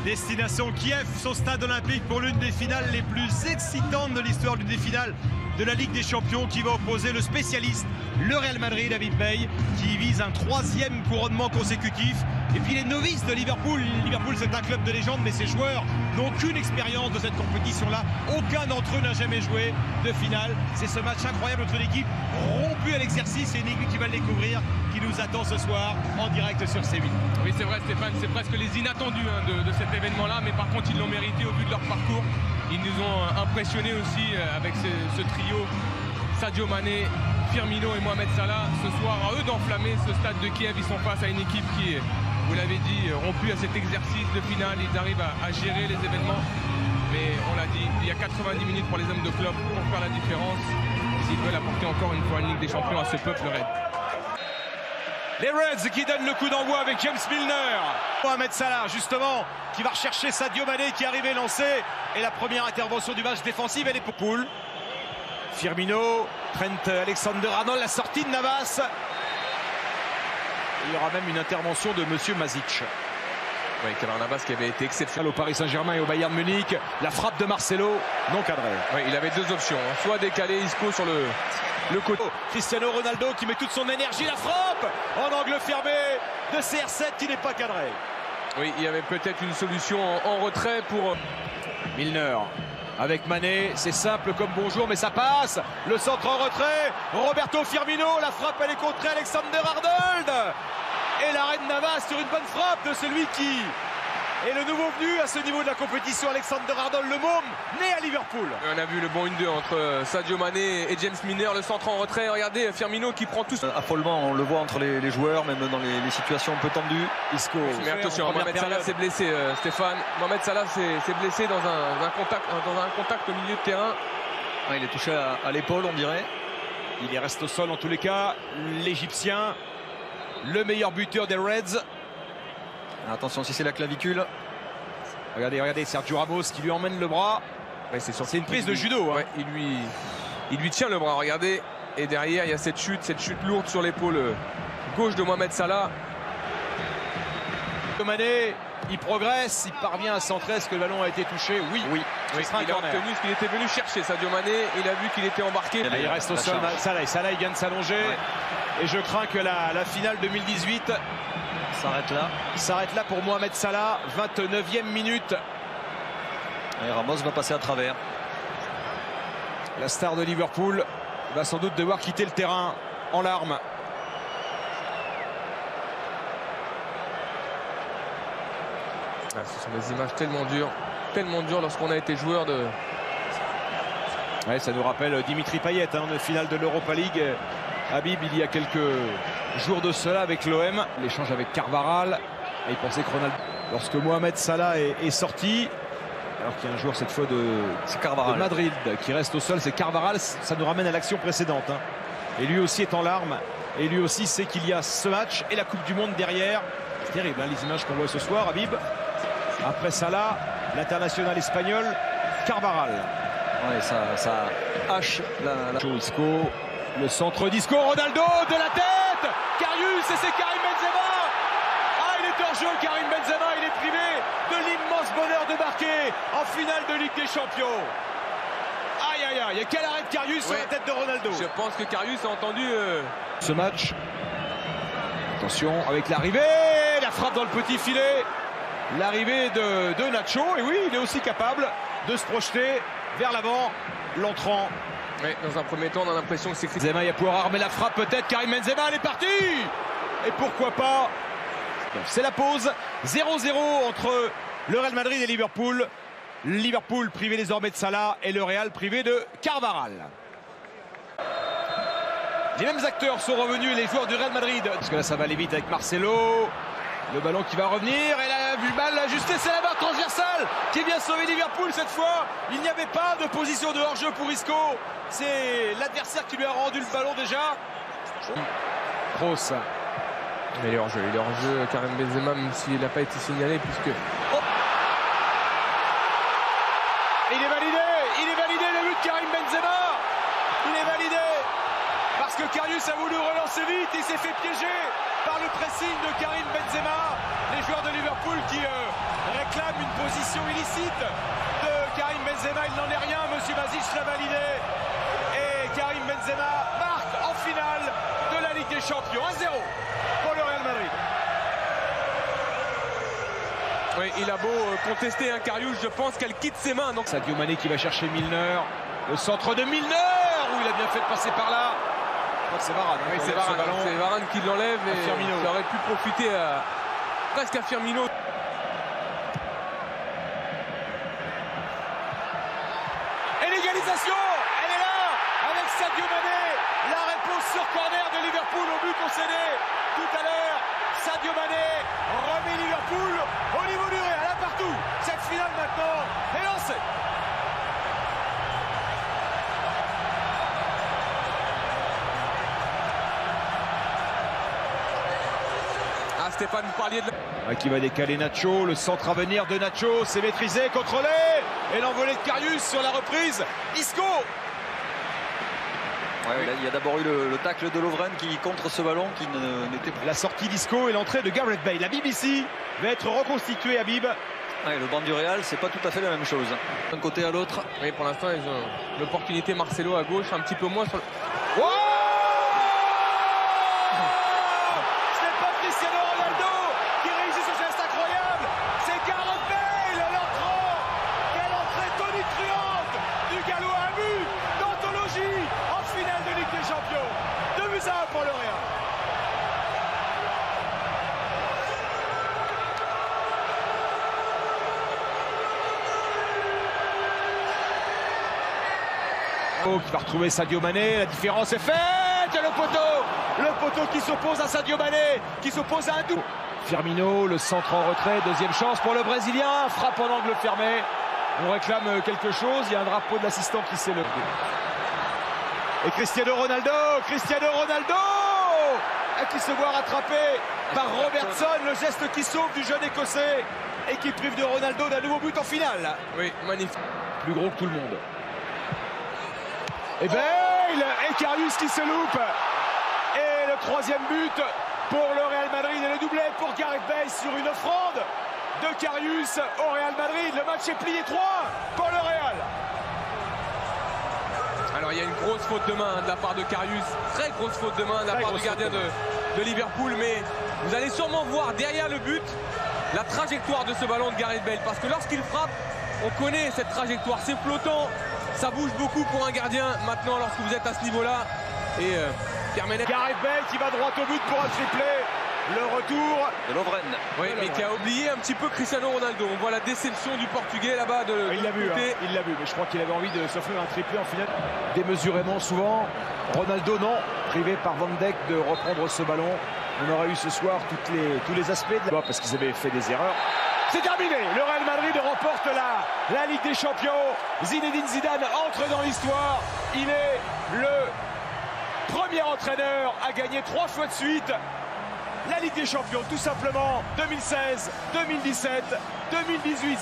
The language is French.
Destination Kiev, son stade olympique pour l'une des finales les plus excitantes de l'histoire d'une des finales de la Ligue des Champions qui va opposer le spécialiste, le Real Madrid, David Bay, qui vise un 3e couronnement consécutif. Et puis les novices de Liverpool. Liverpool, c'est un club de légende, mais ses joueurs n'ont aucune expérience de cette compétition-là. Aucun d'entre eux n'a jamais joué de finale. C'est ce match incroyable entre une équipe rompue à l'exercice et une équipe qui va le découvrir, qui nous attend ce soir en direct sur C8. Oui, c'est vrai, Stéphane, c'est presque les inattendus de cet événement-là, mais par contre, ils l'ont mérité au vu de leur parcours. Ils nous ont impressionnés aussi avec ce trio, Sadio Mané, Firmino et Mohamed Salah. Ce soir, à eux d'enflammer ce stade de Kiev. Ils sont face à une équipe qui, vous l'avez dit, rompue à cet exercice de finale. Ils arrivent à gérer les événements. Mais on l'a dit, il y a 90 minutes pour les hommes de club pour faire la différence. S'ils veulent apporter encore une fois une Ligue des Champions à ce peuple raid. Les Reds qui donnent le coup d'envoi avec James Milner. Mohamed Salah, justement, qui va rechercher Sadio Mané qui est arrivé lancé. Et la première intervention du match défensif, elle est pour Poul. Firmino, Trent Alexander-Arnold, la sortie de Navas. Il y aura même une intervention de Monsieur Mazic. Oui, Keylor Navas qui avait été exceptionnel au Paris Saint-Germain et au Bayern Munich. La frappe de Marcelo, non cadrée. Oui, il avait deux options, soit décaler Isco sur le côté. Cristiano Ronaldo qui met toute son énergie, la frappe en angle fermé de CR7 qui n'est pas cadré. Oui, il y avait peut-être une solution en retrait pour Milner avec Mané, c'est simple comme bonjour, mais ça passe. Le centre en retrait, Roberto Firmino, la frappe elle est contrée, Alexander-Arnold. Et l'arrêt de Navas sur une bonne frappe de celui qui est le nouveau venu à ce niveau de la compétition, Alexander-Arnold, le môme, né à Liverpool. On a vu le bon 1-2 entre Sadio Mané et James Milner, le centre en retrait. Regardez Firmino qui prend tout. Affolement, on le voit entre les joueurs, même dans les situations un peu tendues. Isco. Mais attention, Mohamed Salah s'est blessé, Stéphane. Mohamed Salah s'est blessé dans un contact au milieu de terrain. Ah, il est touché à l'épaule, on dirait. Il reste au sol en tous les cas. L'Égyptien, le meilleur buteur des Reds. Attention si c'est la clavicule. Regardez Sergio Ramos qui lui emmène le bras. Ouais, c'est une prise de judo. Hein. Ouais, il lui tient le bras, regardez. Et derrière, il y a cette chute lourde sur l'épaule gauche de Mohamed Salah. Mané, il progresse, il parvient à centrer. Est-ce que le ballon a été touché? Oui. Il a obtenu ce qu'il était venu chercher, Sadio Mané. Il a vu qu'il était embarqué. Il reste au sol, Salah il vient de s'allonger. Ouais. Et je crains que la finale 2018 s'arrête là pour Mohamed Salah. 29e minute. Et Ramos va passer à travers. La star de Liverpool va sans doute devoir quitter le terrain en larmes. Ce sont des images tellement dures lorsqu'on a été joueur de... Ouais, ça nous rappelle Dimitri Payet, de finale de l'Europa League. Habib, il y a quelques jours de cela avec l'OM, l'échange avec Carvajal. Et il pensait que Ronaldo, lorsque Mohamed Salah est sorti, alors qu'il y a un joueur cette fois de Madrid qui reste au sol, c'est Carvajal. Ça nous ramène à l'action précédente. Et lui aussi est en larmes. Et lui aussi sait qu'il y a ce match et la Coupe du Monde derrière. C'est terrible, les images qu'on voit ce soir, Habib. Après Salah, l'international espagnol, Carvajal. Ouais, ça hache la... Isco, le centre d'Isco, Ronaldo de la tête, Karius, et c'est Karim Benzema. Ah, il est hors jeu, Karim Benzema, il est privé de l'immense bonheur de marquer en finale de Ligue des Champions. Aïe, quel arrêt de Karius sur la tête de Ronaldo. Je pense que Karius a entendu ce match. Attention avec l'arrivée, la frappe dans le petit filet. L'arrivée de Nacho, et oui, il est aussi capable de se projeter vers l'avant, l'entrant. Oui, dans un premier temps, on a l'impression que c'est Benzema, il va pouvoir armer la frappe peut-être. Karim Benzema, elle est partie. Et pourquoi pas. C'est la pause. 0-0 entre le Real Madrid et Liverpool. Liverpool privé désormais de Salah et le Real privé de Carvajal. Les mêmes acteurs sont revenus, les joueurs du Real Madrid. Parce que là, ça va aller vite avec Marcelo. Le ballon qui va revenir, et là, vu le bal ajusté, c'est la barre transversale qui vient sauver Liverpool cette fois. Il n'y avait pas de position de hors-jeu pour Isco. C'est l'adversaire qui lui a rendu le ballon déjà. Kroos. Il est hors-jeu, Karim Benzema, même s'il n'a pas été signalé, puisque... Oh, il est validé le but de Karim Benzema. Il est validé. Parce que Karius a voulu relancer vite, il s'est fait piéger par le pressing de Karim Benzema. Les joueurs de Liverpool qui réclament une position illicite de Karim Benzema. Il n'en est rien, monsieur Bazic l'a validé. Et Karim Benzema marque en finale de la Ligue des Champions. 1-0 pour le Real Madrid. Oui, il a beau contester un Karius, je pense qu'elle quitte ses mains. Donc Sadio Mané qui va chercher Milner. Le centre de Milner, où il a bien fait de passer par là. Je crois que c'est Varane. oui, c'est Varane qui l'enlève et Firmino. ça aurait pu profiter presque à Firmino. Et l'égalisation, elle est là, avec Sadio Mané. La réponse sur corner de Liverpool au but concédé tout à l'heure. Sadio Mané remet Liverpool au niveau du Real, là partout. Cette finale maintenant est lancée. Ah, Stéphane, vous parliez de... Qui va décaler Nacho, le centre à venir de Nacho, c'est maîtrisé, contrôlé. Et l'envolée de Karius sur la reprise. Isco. Ouais, là, il y a d'abord eu le tacle de Lovren qui contre ce ballon qui n'était pas. La sortie d'Isco et l'entrée de Gareth Bale. La BBC va être reconstituée, Habib. Ouais, le banc du Real, c'est pas tout à fait la même chose. D'un côté à l'autre. Oui, pour l'instant, ils ont l'opportunité. Marcelo à gauche, un petit peu moins sur le... Oh, ce n'est pas Cristiano Ronaldo qui réussit ce geste incroyable. C'est Gareth Bale, l'entrant. Quelle entrée tonitruante du Gallois, un but d'anthologie en finale de Ligue des Champions. 2-1 pour le Real. Qui va retrouver Sadio Mané, la différence est faite, le poteau qui s'oppose à Sadio Mané, qui s'oppose à un double. Firmino, le centre en retrait, deuxième chance pour le Brésilien, frappe en angle fermé. On réclame quelque chose, il y a un drapeau de l'assistant qui s'est levé. Et Cristiano Ronaldo qui se voit rattrapé par Robertson, le geste qui sauve du jeune Écossais et qui prive de Ronaldo d'un nouveau but en finale. Oui, magnifique. Plus gros que tout le monde. Et Bale et Karius qui se loupe. Et le troisième but pour le Real Madrid et le doublé pour Gareth Bale sur une offrande de Karius au Real Madrid. Le match est plié 3 pour le Real. Alors il y a une grosse faute de main de la part de Karius, très grosse faute de main de la part du gardien de Liverpool, mais vous allez sûrement voir derrière le but la trajectoire de ce ballon de Gareth Bale, parce que lorsqu'il frappe, on connaît cette trajectoire, c'est flottant, ça bouge beaucoup pour un gardien. Maintenant, lorsque vous êtes à ce niveau-là, et Gareth Bale qui va droit au but pour un triplé. Le retour de Lovren. Oui, mais qui a oublié un petit peu Cristiano Ronaldo. On voit la déception du Portugais là-bas. Il l'a vu, mais je crois qu'il avait envie de s'offrir un triplé en finale. Démesurément souvent. Ronaldo, non. Privé par Van Dijk de reprendre ce ballon. On aurait eu ce soir tous les aspects de la... Parce qu'ils avaient fait des erreurs. C'est terminé. Le Real Madrid remporte la Ligue des Champions. Zinedine Zidane entre dans l'histoire. Il est le premier entraîneur à gagner 3 fois de suite la Ligue des Champions, tout simplement. 2016, 2017, 2018.